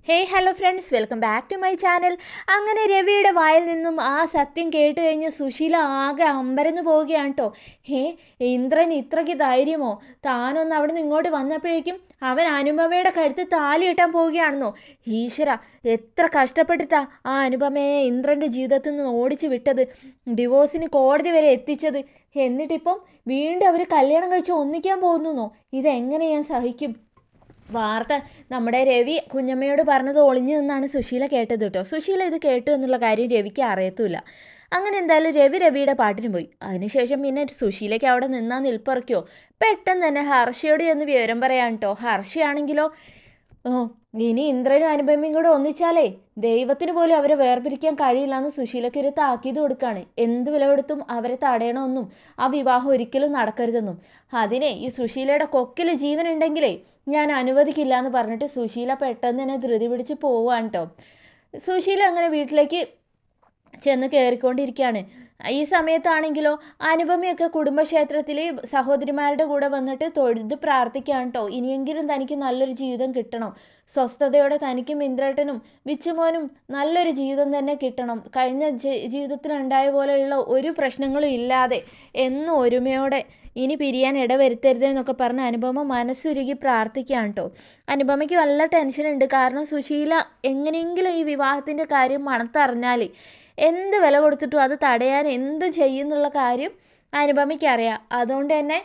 Hello friends, welcome back to my channel. അങ്ങനെ രവിയുടെ വായിൽ നിന്നും ആ സത്യം കേട്ട് കഴിഞ്ഞ് സുശീല ആകെ അമ്പരന്ന് പോവുകയാണ് കേട്ടോ. ഇന്ദ്രൻ ഇത്രയ്ക്ക് ധൈര്യമോ? താനൊന്ന് അവിടെ നിന്ന് ഇങ്ങോട്ട് വന്നപ്പോഴേക്കും അവൻ അനുപമയുടെ കഴുത്ത് താലി കെട്ടാൻ പോവുകയാണെന്നോ? ഈശ്വര, എത്ര കഷ്ടപ്പെട്ടിട്ടാ ആ അനുപമയെ ഇന്ദ്രൻ്റെ ജീവിതത്തിൽ നിന്ന് ഓടിച്ചു വിട്ടത്, ഡിവോഴ്സിന് കോടതി വരെ എത്തിച്ചത്. എന്നിട്ടിപ്പം വീണ്ടും അവർ കല്യാണം കഴിച്ച് ഒന്നിക്കാൻ പോകുന്നോ? ഇതെങ്ങനെ ഞാൻ സഹിക്കും? വാർത്ത നമ്മുടെ രവി കുഞ്ഞമ്മയോട് പറഞ്ഞത് ഒളിഞ്ഞു നിന്നാണ് സുശീല കേട്ടത് കേട്ടോ. സുശീല ഇത് കേട്ടു എന്നുള്ള കാര്യം രവിക്ക് അറിയത്തുമില്ല. അങ്ങനെ എന്തായാലും രവിയുടെ പാട്ടിന് പോയി. അതിനുശേഷം പിന്നെ സുശീലയ്ക്ക് അവിടെ നിന്നാൽ നിൽപ്പറയ്ക്കോ? പെട്ടെന്ന് തന്നെ ഹർഷയോട് എന്ന് വിവരം പറയാൻ കേട്ടോ. ഹർഷയാണെങ്കിലോ, ഇനി ഇന്ദ്രനും അനുപമയും കൂടെ ഒന്നിച്ചാലേ ദൈവത്തിന് പോലും അവരെ വേർപിരിക്കാൻ കഴിയില്ല എന്ന് സുശീലയ്ക്ക് ഒരു താക്കീത് കൊടുക്കുകയാണ്. എന്ത് വില കൊടുത്തും അവരെ തടയണമെന്നും ആ വിവാഹം ഒരിക്കലും നടക്കരുതെന്നും. അതിനെ ഈ സുശീലയുടെ കൊക്കിൽ ജീവൻ ഉണ്ടെങ്കിലേ ഞാൻ അനുവദിക്കില്ല എന്ന് പറഞ്ഞിട്ട് സുശീല പെട്ടെന്ന് തന്നെ ധൃതി പിടിച്ച് പോവാണ് കേട്ടോ. സുശീല അങ്ങനെ വീട്ടിലേക്ക് ചെന്ന് കയറിക്കൊണ്ടിരിക്കുകയാണ്. ഈ സമയത്താണെങ്കിലോ അനുപമയൊക്കെ കുടുംബക്ഷേത്രത്തിൽ സഹോദരിമാരുടെ കൂടെ വന്നിട്ട് തൊഴുത് പ്രാർത്ഥിക്കുകയാണ് കേട്ടോ. ഇനിയെങ്കിലും തനിക്ക് നല്ലൊരു ജീവിതം കിട്ടണം, സ്വസ്ഥതയോടെ തനിക്കും ഇന്ദ്രേട്ടനും വിച്ചുമോനും നല്ലൊരു ജീവിതം തന്നെ കിട്ടണം, കഴിഞ്ഞ ജീവിതത്തിലുണ്ടായ പോലെയുള്ള ഒരു പ്രശ്നങ്ങളും ഇല്ലാതെ എന്നും ഒരുമയോടെ ഇനി പിരിയാൻ ഇടവരുത്തരുത് എന്നൊക്കെ പറഞ്ഞ് അനുപമ മനസ്സുരുകി പ്രാർത്ഥിക്കുകയാണ് കേട്ടോ. അനുപമയ്ക്ക് നല്ല ടെൻഷനുണ്ട്. കാരണം സുശീല എങ്ങനെയെങ്കിലും ഈ വിവാഹത്തിൻ്റെ കാര്യം മണത്തറിഞ്ഞാൽ എന്ത് വില കൊടുത്തിട്ടും അത് തടയാൻ എന്ത് ചെയ്യുന്നുള്ള കാര്യം അനുപമയ്ക്കറിയാം. അതുകൊണ്ട് തന്നെ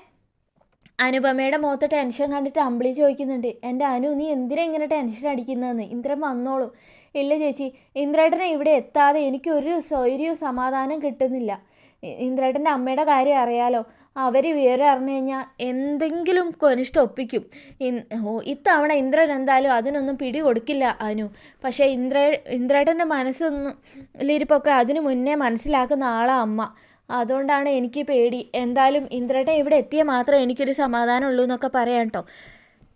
അനുപമയുടെ മുഖത്ത് ടെൻഷൻ കണ്ടിട്ട് അമ്പിളി ചോദിക്കുന്നുണ്ട്, എൻ്റെ അനു, നീ എന്തിനാ ഇങ്ങനെ ടെൻഷൻ അടിക്കുന്നതെന്ന്? ഇന്ദ്രൻ വന്നോളൂ. ഇല്ല ചേച്ചി, ഇന്ദ്രേട്ടനെ ഇവിടെ എത്താതെ എനിക്കൊരു സ്വൈര്യവും സമാധാനം കിട്ടുന്നില്ല. ഇന്ദ്രേട്ടൻ്റെ അമ്മയുടെ കാര്യം അറിയാലോ, അവർ വിവരം അറിഞ്ഞു കഴിഞ്ഞാൽ എന്തെങ്കിലും കൊനിഷ്ഠ ഒപ്പിക്കും. ഇത്തവണ ഇന്ദ്രൻ എന്തായാലും അതിനൊന്നും പിടി കൊടുക്കില്ല അനു. പക്ഷേ ഇന്ദ്രേട്ടൻ്റെ മനസ്സിലിരിപ്പൊക്കെ അതിനു മുന്നേ മനസ്സിലാക്കുന്ന ആളാണ് അമ്മ. അതുകൊണ്ടാണ് എനിക്ക് പേടി. എന്തായാലും ഇന്ദ്രേട്ടൻ ഇവിടെ എത്തിയാൽ മാത്രമേ എനിക്കൊരു സമാധാനമുള്ളൂ എന്നൊക്കെ പറയാം കേട്ടോ.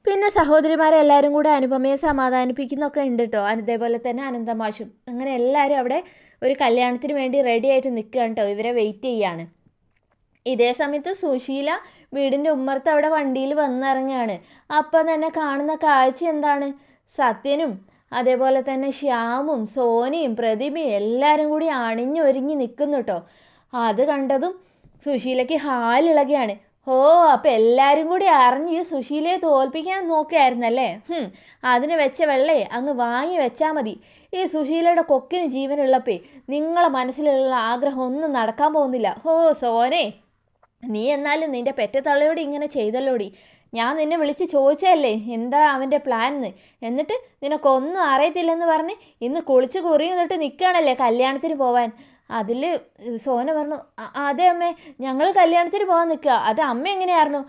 പിന്നെ സഹോദരിമാരെല്ലാവരും കൂടെ അനുപമയെ സമാധാനിപ്പിക്കുന്നൊക്കെ ഉണ്ട് കേട്ടോ. അതേപോലെ തന്നെ അനന്തമാഷും. അങ്ങനെ എല്ലാവരും അവിടെ ഒരു കല്യാണത്തിന് വേണ്ടി റെഡി ആയിട്ട് നിൽക്കുകയാണ് കേട്ടോ. ഇവരെ വെയിറ്റ് ചെയ്യാണ്. ഇതേ സമയത്ത് സുശീല വീടിൻ്റെ ഉമ്മർത്ത് അവിടെ വണ്ടിയിൽ വന്നിറങ്ങുകയാണ്. അപ്പം തന്നെ കാണുന്ന കാഴ്ച എന്താണ്? സത്യനും അതേപോലെ തന്നെ ശ്യാമും സോനിയും പ്രതിമയും എല്ലാവരും കൂടി അണിഞ്ഞൊരുങ്ങി നിൽക്കുന്നു കേട്ടോ. അത് കണ്ടതും സുശീലയ്ക്ക് ഹാലിളകുകയാണ്. അപ്പം എല്ലാവരും കൂടി അറിഞ്ഞ് സുശീലയെ തോൽപ്പിക്കാൻ നോക്കുകയായിരുന്നല്ലേ? അതിന് വെച്ച വെള്ളേ അങ്ങ് വാങ്ങി വെച്ചാൽ മതി. ഈ സുശീലയുടെ കൊക്കിന് ജീവനുള്ളപ്പേ നിങ്ങളെ മനസ്സിലുള്ള ആഗ്രഹം ഒന്നും നടക്കാൻ പോകുന്നില്ല. സോനെ, നീ എന്നാലും നിൻ്റെ പെറ്റത്തള്ളയോട് ഇങ്ങനെ ചെയ്തല്ലോടി. ഞാൻ നിന്നെ വിളിച്ച് ചോദിച്ചതല്ലേ എന്താ അവൻ്റെ പ്ലാൻ എന്ന്. എന്നിട്ട് നിനക്കൊന്നും അറിയത്തില്ലെന്ന് പറഞ്ഞ് ഇന്ന് കുളിച്ച് കുറിയുന്നിട്ട് നിൽക്കുകയാണല്ലേ കല്യാണത്തിന് പോവാൻ. അതിൽ സോന പറഞ്ഞു, അതെ അമ്മേ, ഞങ്ങൾ കല്യാണത്തിന് പോകാൻ നിൽക്കുക. അത് അമ്മ എങ്ങനെയായിരുന്നു?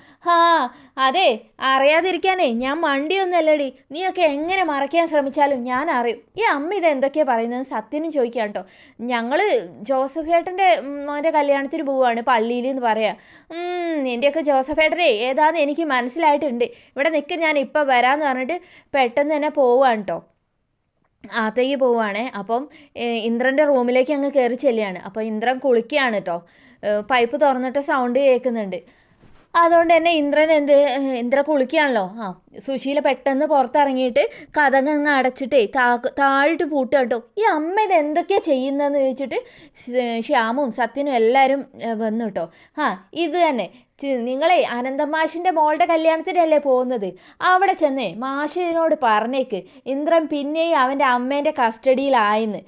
അതെ, അറിയാതിരിക്കാനേ ഞാൻ മണ്ടിയൊന്നല്ലടി. നീയൊക്കെ എങ്ങനെ മറയ്ക്കാൻ ശ്രമിച്ചാലും ഞാൻ അറിയും. ഈ അമ്മ ഇത് എന്തൊക്കെയാണ് പറയുന്നത്? സത്യനും ചോദിക്കാം കേട്ടോ. ഞങ്ങൾ ജോസഫേട്ടൻ്റെ മോൻ്റെ കല്യാണത്തിന് പോവുകയാണ് പള്ളിയിൽ എന്ന് പറയാം. നിൻ്റെയൊക്കെ ജോസഫേട്ടനെ ഏതാന്ന് എനിക്ക് മനസ്സിലായിട്ടുണ്ട്. ഇവിടെ നിൽക്കുക, ഞാൻ ഇപ്പോൾ വരാമെന്ന് പറഞ്ഞിട്ട് പെട്ടെന്ന് തന്നെ പോവുകയാണ് കേട്ടോ. അകത്തേക്ക് പോവുകയാണേ. അപ്പം ഇന്ദ്രൻ്റെ റൂമിലേക്ക് അങ്ങ് കയറി ചെല്ലുകയാണ്. അപ്പോൾ ഇന്ദ്രൻ കുളിക്കുകയാണ് കേട്ടോ. പൈപ്പ് തുറന്നിട്ട് സൗണ്ട് കേൾക്കുന്നുണ്ട്. അതുകൊണ്ട് തന്നെ ഇന്ദ്ര കുളിക്കുകയാണല്ലോ. സുശീല പെട്ടെന്ന് പുറത്തിറങ്ങിയിട്ട് കതകങ്ങ് അടച്ചിട്ടേ താഴിട്ട് പൂട്ടുക കേട്ടോ. ഈ അമ്മ ഇത് എന്തൊക്കെയാണ് ചെയ്യുന്നതെന്ന് ചോദിച്ചിട്ട് ശ്യാമും സത്യനും എല്ലാവരും വന്നു കേട്ടോ. ഇത് തന്നെ, നിങ്ങളെ അനന്തമാഷിൻ്റെ മോളുടെ കല്യാണത്തിനല്ലേ പോകുന്നത്? അവിടെ ചെന്നേ മാഷിനോട് പറഞ്ഞേക്ക് ഇന്ദ്രൻ പിന്നെയും അവൻ്റെ അമ്മേൻ്റെ കസ്റ്റഡിയിലായെന്ന്.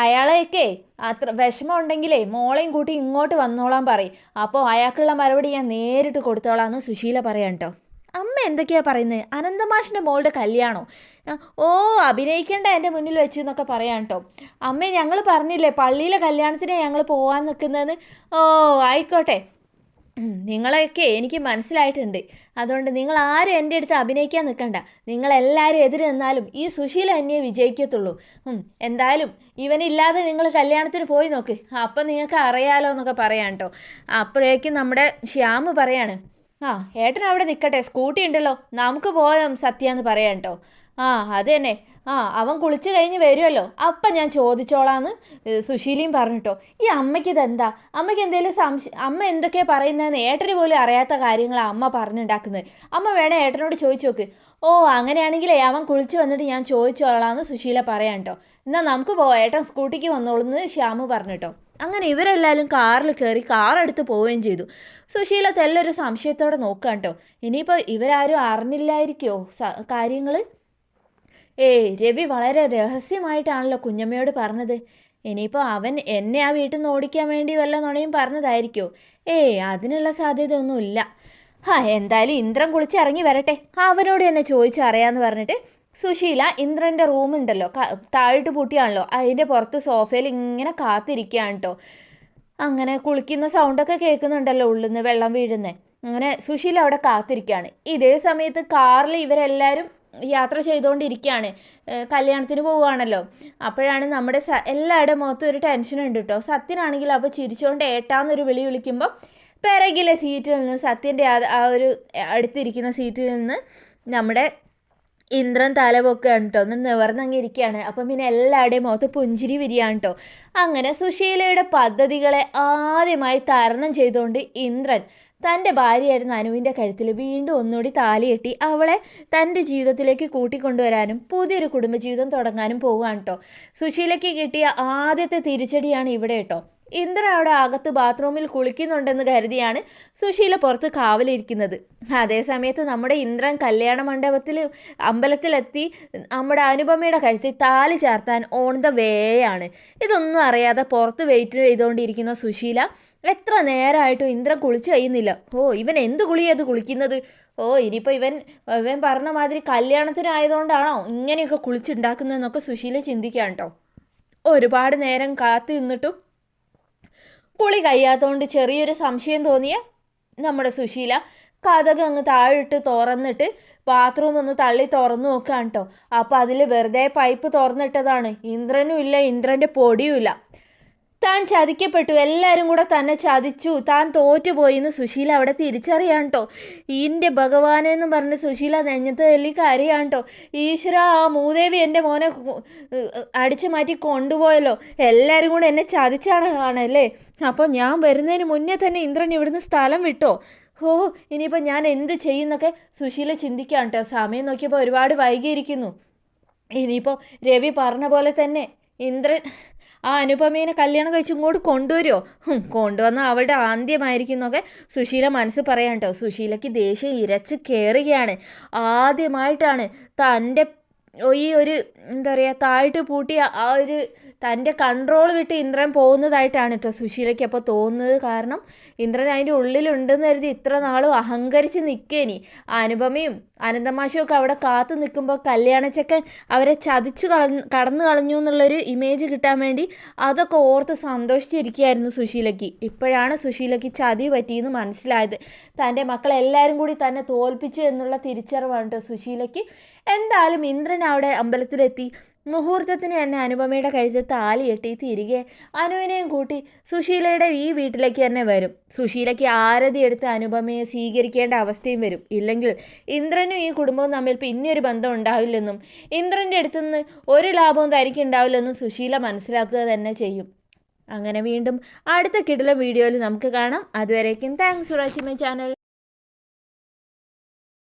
അയാളെയൊക്കെ അത്ര വിഷമം ഉണ്ടെങ്കിലേ മോളെയും കൂട്ടി ഇങ്ങോട്ട് വന്നോളാൻ പറയും. അപ്പോൾ അയാൾക്കുള്ള മറുപടി ഞാൻ നേരിട്ട് കൊടുത്തോളാമെന്ന് സുശീല പറയാം കേട്ടോ. അമ്മ എന്തൊക്കെയാണ് പറയുന്നത്? അനന്തമാഷിൻ്റെ മോളുടെ കല്യാണോ? അഭിനയിക്കേണ്ട എൻ്റെ മുന്നിൽ വെച്ച് എന്നൊക്കെ പറയാം കേട്ടോ. അമ്മേ, ഞങ്ങൾ പറഞ്ഞില്ലേ പള്ളിയിലെ കല്യാണത്തിന് ഞങ്ങൾ പോകാൻ നിൽക്കുന്നതെന്ന്. ആയിക്കോട്ടെ, നിങ്ങളെയൊക്കെ എനിക്ക് മനസ്സിലായിട്ടുണ്ട്. അതുകൊണ്ട് നിങ്ങൾ ആരും എൻ്റെ അടുത്ത് അഭിനയിക്കാൻ നിൽക്കണ്ട. നിങ്ങളെല്ലാവരും എതിര് നിന്നാലും ഈ സുശീല എന്നെയെ വിജയിക്കത്തുള്ളൂ. എന്തായാലും ഇവനില്ലാതെ നിങ്ങൾ കല്യാണത്തിന് പോയി നോക്ക്, അപ്പം നിങ്ങൾക്ക് അറിയാലോ എന്നൊക്കെ പറയാം കേട്ടോ. അപ്പോഴേക്കും നമ്മുടെ ശ്യാമ് പറയാണ്, ഏട്ടൻ അവിടെ നിൽക്കട്ടെ, സ്കൂട്ടി ഉണ്ടല്ലോ, നമുക്ക് പോകാം സത്യ എന്ന് പറയാം കേട്ടോ. ആ അത് തന്നെ. അവൻ കുളിച്ച് കഴിഞ്ഞ് വരുമല്ലോ അപ്പം ഞാൻ ചോദിച്ചോളാന്ന് സുശീലയും പറഞ്ഞിട്ടോ. ഈ അമ്മയ്ക്ക് ഇതെന്താ? അമ്മയ്ക്ക് എന്തെങ്കിലും അമ്മ എന്തൊക്കെയാണ് പറയുന്നതെന്ന് ഏട്ടന് പോലും അറിയാത്ത കാര്യങ്ങളാണ് അമ്മ പറഞ്ഞുണ്ടാക്കുന്നത്. അമ്മ വേണേ ഏട്ടനോട് ചോദിച്ചു നോക്ക്. ഓ അങ്ങനെയാണെങ്കിലേ അവൻ കുളിച്ച് വന്നിട്ട് ഞാൻ ചോദിച്ചോളാന്ന് സുശീല പറയാം കേട്ടോ. എന്നാൽ നമുക്ക് പോവാം, ഏട്ടൻ സ്കൂട്ടിക്ക് വന്നോളൂന്ന് ശ്യാമു പറഞ്ഞിട്ടോ. അങ്ങനെ ഇവരെല്ലാവരും കാറിൽ കയറി കാറെടുത്ത് പോവുകയും ചെയ്തു. സുശീല തെല്ലൊരു സംശയത്തോടെ നോക്കാം കേട്ടോ. ഇനിയിപ്പോൾ ഇവരാരും അറിഞ്ഞില്ലായിരിക്കുമോ കാര്യങ്ങൾ? രവി വളരെ രഹസ്യമായിട്ടാണല്ലോ കുഞ്ഞമ്മയോട് പറഞ്ഞത്. ഇനിയിപ്പോൾ അവൻ എന്നെ ആ വീട്ടിൽ നിന്ന് ഓടിക്കാൻ വേണ്ടി വല്ല നുണയും പറഞ്ഞതായിരിക്കുമോ? അതിനുള്ള സാധ്യതയൊന്നുമില്ല. എന്തായാലും ഇന്ദ്രൻ കുളിച്ചിറങ്ങി വരട്ടെ, അവനോട് തന്നെ ചോദിച്ചറിയാമെന്ന് പറഞ്ഞിട്ട് സുശീല ഇന്ദ്രൻ്റെ റൂമുണ്ടല്ലോ താഴിട്ട് പൂട്ടിയാണല്ലോ, അതിൻ്റെ പുറത്ത് സോഫയിൽ ഇങ്ങനെ കാത്തിരിക്കുകയാണ് കേട്ടോ. അങ്ങനെ കുളിക്കുന്ന സൗണ്ടൊക്കെ കേൾക്കുന്നുണ്ടല്ലോ ഉള്ളിൽ നിന്ന് വെള്ളം വീഴുന്നത്. അങ്ങനെ സുശീല അവിടെ കാത്തിരിക്കുകയാണ്. ഇതേ സമയത്ത് കാറിൽ ഇവരെല്ലാവരും യാത്ര ചെയ്തുകൊണ്ടിരിക്കുകയാണ്, കല്യാണത്തിന് പോവുകയാണല്ലോ. അപ്പോഴാണ് നമ്മുടെ എല്ലാവരുടെ മുഖത്തും ഒരു ടെൻഷൻ ഉണ്ട് കേട്ടോ. സത്യനാണെങ്കിൽ അപ്പോൾ ചിരിച്ചുകൊണ്ട് ഏട്ടാന്നൊരു വിളി വിളിക്കുമ്പോൾ പിറകിലെ സീറ്റിൽ നിന്ന്, സത്യൻ്റെ ആ ഒരു അടുത്തിരിക്കുന്ന സീറ്റിൽ നിന്ന് നമ്മുടെ ഇന്ദ്രൻ തലപൊക്കുകയാണ് കേട്ടോ. ഒന്ന് നിവർന്നങ്ങ് ഇരിക്കുകയാണ്. അപ്പം പിന്നെ എല്ലാവരുടെയും മുഖത്ത് പുഞ്ചിരി വിരിയാണ് കേട്ടോ. അങ്ങനെ സുശീലയുടെ പദ്ധതികളെ ആദ്യമായി തരണം ചെയ്തുകൊണ്ട് ഇന്ദ്രൻ തൻ്റെ ഭാര്യയായിരുന്ന അനുവിൻ്റെ കഴുത്തിൽ വീണ്ടും ഒന്നുകൂടി താലിയെട്ടി അവളെ തൻ്റെ ജീവിതത്തിലേക്ക് കൂട്ടിക്കൊണ്ടുവരാനും പുതിയൊരു കുടുംബജീവിതം തുടങ്ങാനും പോവുകയാണ് കേട്ടോ. സുശീലയ്ക്ക് കിട്ടിയ ആദ്യത്തെ തിരിച്ചടിയാണ് ഇവിടെ കേട്ടോ. ഇന്ദ്രൻ അവിടെ അകത്ത് ബാത്റൂമിൽ കുളിക്കുന്നുണ്ടെന്ന് കരുതിയാണ് സുശീല പുറത്ത് കാവലിരിക്കുന്നത്. അതേസമയത്ത് നമ്മുടെ ഇന്ദ്രൻ കല്യാണ അമ്പലത്തിലെത്തി നമ്മുടെ അനുപമയുടെ കഴുത്തിൽ താലി ചാർത്താൻ ഓൺ ദ വേയാണ്. ഇതൊന്നും അറിയാതെ പുറത്ത് വെയിറ്റ് ചെയ്തുകൊണ്ടിരിക്കുന്ന സുശീല എത്ര നേരമായിട്ടും ഇന്ദ്രൻ കുളിച്ച് കഴിയുന്നില്ല. ഇവൻ എന്ത് കുളിയത് കുളിക്കുന്നത്? ഇനിയിപ്പോൾ ഇവൻ പറഞ്ഞ മാതിരി കല്യാണത്തിനായതുകൊണ്ടാണോ ഇങ്ങനെയൊക്കെ കുളിച്ചുണ്ടാക്കുന്നതെന്നൊക്കെ സുശീല ചിന്തിക്കാം കേട്ടോ. ഒരുപാട് നേരം കാത്തു നിന്നിട്ടും കുളി കഴിയാത്തതുകൊണ്ട് ചെറിയൊരു സംശയം തോന്നിയ നമ്മുടെ സുശീല കതക് അങ്ങ് താഴിട്ട് തുറന്നിട്ട് ബാത്റൂം ഒന്ന് തള്ളി തുറന്നു നോക്കുകയാണ് കേട്ടോ. അപ്പോൾ അതിൽ വെറുതെ പൈപ്പ് തുറന്നിട്ടതാണ്. ഇന്ദ്രനും ഇല്ല, ഇന്ദ്രൻ്റെ പൊടിയും ഇല്ല. താൻ ചതിക്കപ്പെട്ടു, എല്ലാവരും കൂടെ തന്നെ ചതിച്ചു, താൻ തോറ്റുപോയിന്ന് സുശീല അവിടെ തിരിച്ചറിയാൻ കേട്ടോ. ഈൻ്റെ ഭഗവാനെന്ന് പറഞ്ഞ് സുശീല നെഞ്ഞത്ത് തല്ലി കരയാണ് കേട്ടോ. ഈശ്വര, ആ മൂദേവി എൻ്റെ മോനെ അടിച്ചു മാറ്റി കൊണ്ടുപോയല്ലോ, എല്ലാവരും കൂടെ എന്നെ ചതിച്ചാണല്ലേ. അപ്പോൾ ഞാൻ വരുന്നതിന് മുന്നേ തന്നെ ഇന്ദ്രൻ ഇവിടുന്ന് സ്ഥലം വിട്ടോ. ഇനിയിപ്പോൾ ഞാൻ എന്ത് ചെയ്യുന്നൊക്കെ സുശീല ചിന്തിക്കാം കേട്ടോ. സമയം നോക്കിയപ്പോൾ ഒരുപാട് വൈകിയിരിക്കുന്നു. ഇനിയിപ്പോൾ രവി പറഞ്ഞ പോലെ തന്നെ ഇന്ദ്രൻ ആ അനുപമേനെ കല്യാണം കഴിച്ച് ഇങ്ങോട്ട് കൊണ്ടുവരുമോ? കൊണ്ടുവന്നാൽ അവളുടെ ആദ്യമായിരിക്കും എന്നൊക്കെ സുശീല മനസ്സ് പറയാം കേട്ടോ. സുശീലയ്ക്ക് ദേഷ്യം ഇരച്ച് കയറുകയാണ്. ആദ്യമായിട്ടാണ് തൻ്റെ ഈ ഒരു എന്താ പറയുക താഴിട്ട് പൂട്ടിയ ആ ഒരു തൻ്റെ കൺട്രോൾ വിട്ട് ഇന്ദ്രൻ പോകുന്നതായിട്ടാണ് കേട്ടോ സുശീലയ്ക്ക് അപ്പോൾ തോന്നുന്നത്. കാരണം ഇന്ദ്രൻ അതിൻ്റെ ഉള്ളിലുണ്ടെന്ന് കരുതി ഇത്ര നാളും അഹങ്കരിച്ച് നിൽക്കേനി. അനുപമയും അനന്തമാഷും ഒക്കെ അവിടെ കാത്തു നിൽക്കുമ്പോൾ കല്യാണച്ചക്കൻ അവരെ ചതിച്ചു കടന്നു കളഞ്ഞു എന്നുള്ളൊരു ഇമേജ് കിട്ടാൻ വേണ്ടി അതൊക്കെ ഓർത്ത് സന്തോഷിച്ചിരിക്കുകയായിരുന്നു സുശീലയ്ക്ക്. ഇപ്പോഴാണ് സുശീലയ്ക്ക് ചതി പറ്റിയെന്ന് മനസ്സിലായത്. തൻ്റെ മക്കളെല്ലാവരും കൂടി തന്നെ തോൽപ്പിച്ചു എന്നുള്ള തിരിച്ചറിവാണ് കേട്ടോ സുശീലയ്ക്ക്. എന്തായാലും ഇന്ദ്രൻ അവിടെ അമ്പലത്തിലെത്തി. മുഹൂർത്തത്തിന് തന്നെ അനുപമയുടെ കഴുത്തിൽ താലിയെട്ടി തിരികെ അനുവിനെയും കൂട്ടി സുശീലയുടെ ഈ വീട്ടിലേക്ക് തന്നെ വരും. സുശീലയ്ക്ക് ആരതി എടുത്ത് അനുപമയെ സ്വീകരിക്കേണ്ട അവസ്ഥയും വരും. ഇല്ലെങ്കിൽ ഇന്ദ്രനും ഈ കുടുംബവും തമ്മിൽ പിന്നെ ഒരു ബന്ധം ഉണ്ടാവില്ലെന്നും ഇന്ദ്രൻ്റെ അടുത്തുനിന്ന് ഒരു ലാഭവും തനിക്ക് ഉണ്ടാവില്ലെന്നും സുശീല മനസ്സിലാക്കുക തന്നെ ചെയ്യും. അങ്ങനെ വീണ്ടും അടുത്ത കിടിലൻ വീഡിയോയിൽ നമുക്ക് കാണാം. അതുവരേക്കും thanks for watching my channel.